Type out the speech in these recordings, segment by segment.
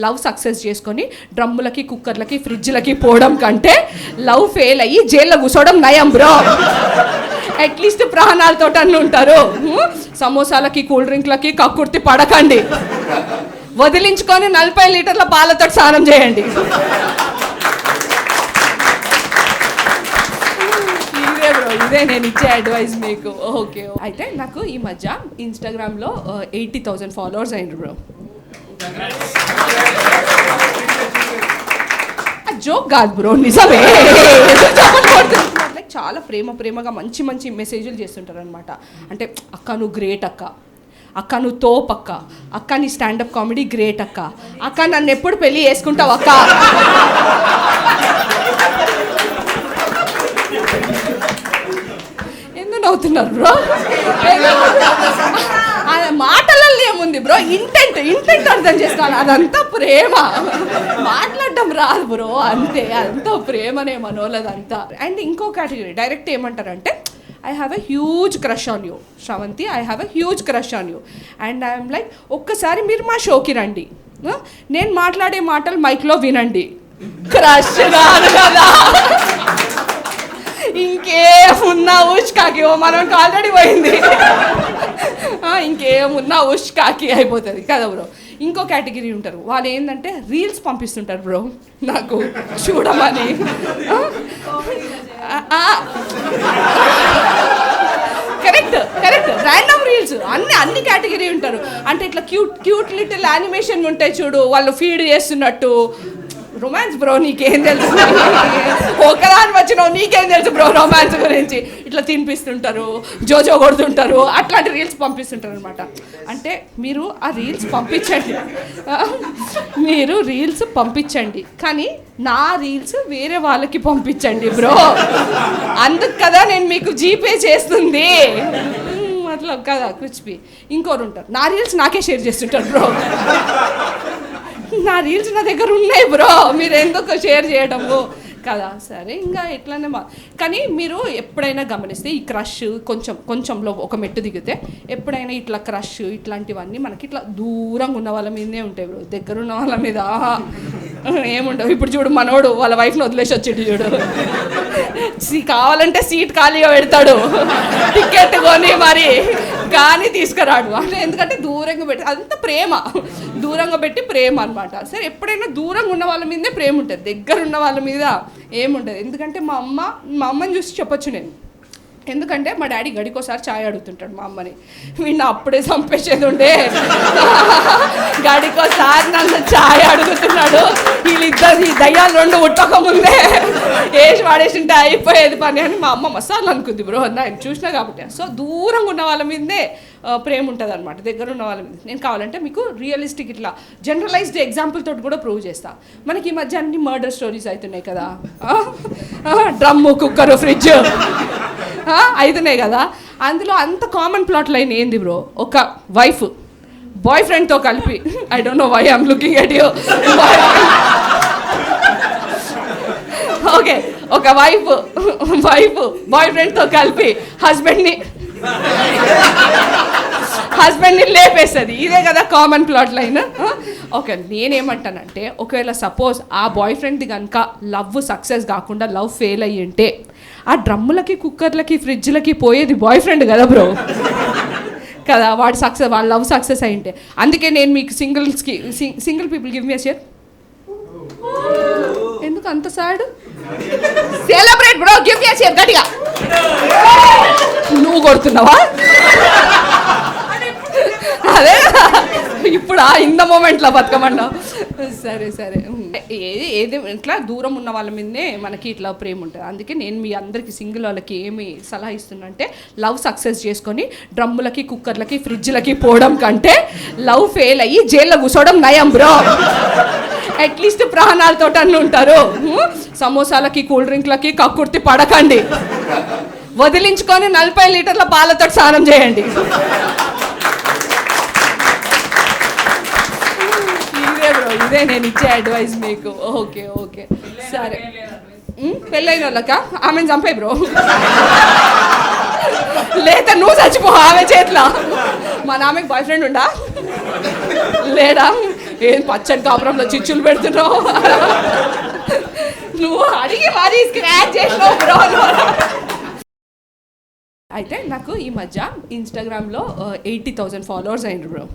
Love success చేసుకొని డ్రమ్ములకి కుక్కర్లకి ఫ్రిడ్జ్లకి పోవడం కంటే లవ్ ఫెయిల్ అయ్యి జైల్లో కూర్చోవడం నయం బ్రో. అట్లీస్ట్ ప్రాణాలతో అన్నీ ఉంటారు. సమోసాలకి కూల్ డ్రింక్లకి కక్కుర్తి పడకండి, వదిలించుకొని 40 లీటర్ల పాలతో స్నానం చేయండి. ఇదే నేను ఇచ్చే అడ్వైస్ మీకు. ఓకే, అయితే నాకు ఈ మధ్య ఇన్స్టాగ్రామ్లో 80,000 ఫాలోవర్స్ అయినారు బ్రో. జోక్ కాదు బ్రో, నిజమే. లైక్ చాలా ప్రేమగా మంచి మంచి మెసేజ్లు చేస్తుంటారు అనమాట. అంటే అక్క నువ్వు గ్రేట్ అక్క, అక్క నువ్వు తోప్ అక్క, అక్క నీ స్టాండప్ కామెడీ గ్రేట్ అక్క, అక్క నన్ను ఎప్పుడు పెళ్ళి చేసుకుంటావు అక్క. ఎందుకు నవ్వుతున్నారు బ్రో? మాటలలో ఏముంది బ్రో, ఇంటెంట్ అర్థం చేసుకోవాలి. అదంతా ప్రేమ, మాట్లాడడం రాదు బ్రో, అంతే. అంతా ప్రేమనే మనోళ్ళదంతా. అండ్ ఇంకో కేటగిరీ డైరెక్ట్ ఏమంటారంటే I have a huge crush on you, Shravanti. I have a huge crush on you. And I am like, ఒక్కసారి మీరు మా షోకి రండి, నేను మాట్లాడే మాటలు మైక్లో వినండి. క్రష్ కాదు కదా, ఇంకేమున్నా ఉష్కాకి. ఓ మనకి ఆల్రెడీ పోయింది, ఇంకేమున్నా ఉష్కాకి అయిపోతుంది కదా బ్రో. ఇంకో కేటగిరీ ఉంటారు, వాళ్ళు ఏంటంటే రీల్స్ పంపిస్తుంటారు బ్రో నాకు చూడమని. కరెక్ట్ ర్యాండమ్ రీల్స్ అన్ని కేటగిరీ ఉంటారు. అంటే ఇట్లా క్యూట్ లిటిల్ యానిమేషన్ ఉంటాయి చూడు, వాళ్ళు ఫీడ్ చేస్తున్నట్టు. రొమాన్స్ బ్రో నీకేం తెలుసు, ఒకదాని వచ్చినావు నీకేం తెలుసు బ్రో రొమాన్స్ గురించి. ఇట్లా తినిపిస్తుంటారు, జోజో కొడుతుంటారు, అట్లాంటి రీల్స్ పంపిస్తుంటారు అనమాట. అంటే మీరు ఆ రీల్స్ పంపించండి, కానీ నా రీల్స్ వేరే వాళ్ళకి పంపించండి బ్రో. అందుకు కదా నేను మీకు జీపే చేస్తుంది. అట్లా కదా కుచ్పి. ఇంకోరు ఉంటారు, నా రీల్స్ నాకే షేర్ చేస్తుంటారు బ్రో. నా రీల్స్ నా దగ్గర ఉన్నాయి బ్రో, మీరు ఎందుకు షేర్ చేయడము కదా. సరే ఇంకా ఎట్లనే కానీ మీరు ఎప్పుడైనా గమనిస్తే ఈ క్రష్ కొంచెంలో ఒక మెట్టు దిగితే ఎప్పుడైనా ఇట్లా క్రష్ ఇట్లాంటివన్నీ మనకి ఇట్లా దూరంగా ఉన్న వాళ్ళ మీదే ఉంటాయి బ్రో. దగ్గర ఉన్న వాళ్ళ మీద ఏముండవు. ఇప్పుడు చూడు మనోడు వాళ్ళ వైఫ్ని వదిలేసి వచ్చేటి చూడు, కావాలంటే సీట్ ఖాళీగా పెడతాడు, టికెట్ కొని మరి, కానీ తీసుకురాడు. అంటే ఎందుకంటే దూరంగా పెట్టి అంత దూరంగా పెట్టి ప్రేమ అనమాట. సరే ఎప్పుడైనా దూరంగా ఉన్న వాళ్ళ మీదే ప్రేమ ఉంటుంది, దగ్గర ఉన్న వాళ్ళ మీద ఏముంటుంది. ఎందుకంటే మా అమ్మని చూసి చెప్పొచ్చు నేను. ఎందుకంటే మా డాడీ గడికోసారి ఛాయ్ అడుగుతుంటాడు మా అమ్మని. వీడిని అప్పుడే చంపేసేది ఉండే, గడికోసారి నన్ను ఛాయ్ అడుగుతున్నాడు. వీళ్ళిద్దరు ఈ దయ్యాలు 2 ఉట్టక ముందే వేసి వాడేసింటే అయిపోయేది పని అని మా అమ్మ మసాలా అనుకుంది బ్రో. నేను చూసినా కాబట్టి. సో దూరంగా ఉన్న వాళ్ళ మీదే ప్రేమ ఉంటుంది అనమాట, దగ్గర ఉన్న వాళ్ళ మీద. నేను కావాలంటే మీకు రియలిస్టిక్ ఇట్లా జనరలైజ్డ్ ఎగ్జాంపుల్ తోటి కూడా ప్రూవ్ చేస్తా. మనకి ఈ మధ్య అన్ని మర్డర్ స్టోరీస్ అవుతున్నాయి కదా, డ్రమ్ము కుక్కరు ఫ్రిడ్జ్ అవుతున్నాయి కదా. అందులో అంత కామన్ ప్లాట్ లైన్ ఏంది బ్రో? ఒక వైఫ్ బాయ్ ఫ్రెండ్తో కలిపి, I don't know why I'm looking at you. Okay, ఒక వైఫ్ బాయ్ ఫ్రెండ్తో కలిపి హస్బెండ్ని లేపేస్తుంది. ఇదే కదా కామన్ ప్లాట్ లైన్. ఓకే, నేనేమంటానంటే ఒకవేళ సపోజ్ ఆ బాయ్ ఫ్రెండ్ది కనుక లవ్ సక్సెస్ కాకుండా లవ్ ఫెయిల్ అయ్యి ఉంటే ఆ డ్రమ్ములకి కుక్కర్లకి ఫ్రిడ్జ్లకి పోయేది బాయ్ ఫ్రెండ్ కదా బ్రో కదా. వాళ్ళ లవ్ సక్సెస్ అయ్యింటే. అందుకే నేను మీకు single people give me a share. ఎందుకు అంత sad? Celebrate bro, give me a share గట్టిగా. నువ్వు కొడుతున్నావా? అదే ఇప్పుడు ఇన్ ద మూమెంట్లో బతకమన్నావు. సరే ఏది ఇట్లా దూరం ఉన్న వాళ్ళ మీదనే మనకి ఇట్లా ప్రేమ ఉంటుంది. అందుకే నేను మీ అందరికీ సింగిల్ వాళ్ళకి ఏమి సలహా ఇస్తున్నా అంటే లవ్ సక్సెస్ చేసుకొని డ్రమ్ములకి కుక్కర్లకి ఫ్రిడ్జ్లకి పోవడం కంటే లవ్ ఫెయిల్ అయ్యి జైల్లో కూర్చోవడం నయం బ్రో. అట్లీస్ట్ ప్రాణాలతో అన్నీ ఉంటారు. సమోసాలకి కూల్ డ్రింక్లకి కక్కుర్తి పడకండి, వదిలించుకొని 40 లీటర్ల పాలతో స్నానం చేయండి. ఇదే నేను ఇచ్చే అడ్వైస్ మీకు. ఓకే సరే. పెళ్ళైన వాళ్ళక ఆమెను చంపే బ్రో, లేదా నువ్వు చచ్చిపో ఆమె చేతిలో. మన ఆమెకు బాయ్ ఫ్రెండ్ ఉండా లేడా? ఏం పచ్చడి కాపురంలో చిచ్చులు పెడుతున్నావు, నువ్వు అడిగి మరీ స్క్రాచ్ చేసినావు బ్రో. అయితే నాకు ఈ మధ్య ఇన్స్టాగ్రామ్లో 80,000 ఫాలోవర్స్ అయినారు బ్రో.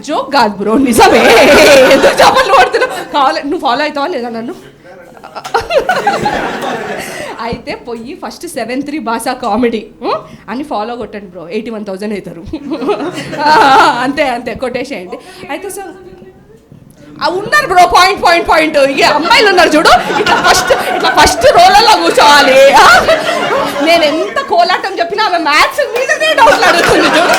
జోక్ కాదు బ్రో, నిజమే. ఎందుకు చెప్పలు పడుతున్నావు? కావాలి, నువ్వు ఫాలో అవుతావా లేదా నన్ను? అయితే పోయి ఫస్ట్ 7-3 భాషా కామెడీ అని ఫాలో కొట్టండి బ్రో, 81,000 అవుతారు. అంతే అంతే కొట్టేసేయండి. అయితే సార్ ఉన్నారు బ్రో, పాయింట్ ఇక అమ్మాయిలు ఉన్నారు చూడు, ఇట్లా ఫస్ట్ రోలలో కూర్చోవాలి. నేను ఎంత కోలాటం చెప్పినా ఆమె మ్యాథ్స్ మీదనే డౌట్లు అడుగుతుంది చూడు.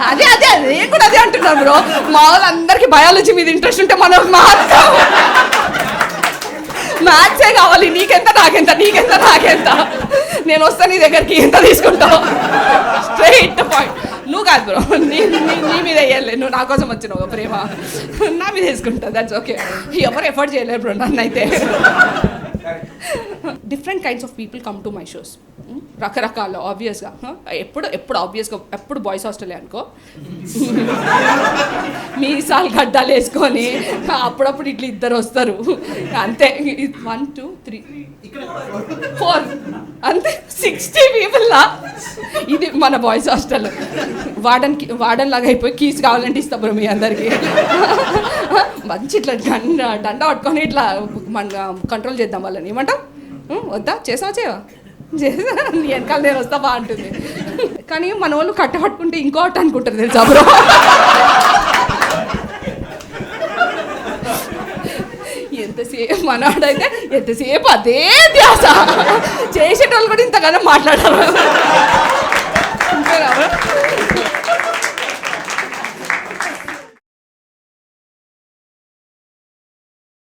అదే నేను కూడా అదే అంటున్నాను బ్రో. మా వాళ్ళందరికీ బయాలజీ మీద ఇంట్రెస్ట్ ఉంటే మనం మ్యాథ్సే కావాలి. నీకెంత నాకెంత నేను వస్తా నీ దగ్గరికి, ఎంత తీసుకుంటావు? Straight point. నువ్వు కాదు బ్రో, నీ మీద వేయలే, నువ్వు నా కోసం వచ్చినావు ప్రేమ, నా మీద వేసుకుంటా. That's okay. ఎవరు ఎఫర్ట్ చేయలేరు బ్రో నన్ను అయితే. Different kinds of people come to my shows. రకరకాల ఆబ్వియస్గా ఎప్పుడు ఆబ్వియస్గా ఎప్పుడు బాయ్స్ హాస్టలే అనుకో, మీసాలు గడ్డాలు వేసుకొని అప్పుడప్పుడు ఇట్లా ఇద్దరు వస్తారు అంతే. 1 2 3 4 అంతే 60 పీపుల్లా. ఇది మన బాయ్స్ హాస్టల్. వార్డన్ లాగా అయిపోయి కీస్ కావాలంటే ఇస్తా బ్రో మీ అందరికీ. మంచి ఇట్లా దండ పట్టుకొని ఇట్లా మన కంట్రోల్ చేద్దాం వాళ్ళని. ఏమంటావు? వద్దా? చేసా నీ వెనకాల నేను వస్తా బాగుంటుంది. కానీ మన వాళ్ళు కట్టపట్టుకుంటే ఇంకోటి అనుకుంటారు తెలుసా బ్రో. ఎంతసేపు మనవాడైతే ఎంతసేపు అదే ధ్యాస, చేసేటోళ్ళు కూడా ఇంతగానో మాట్లాడారు.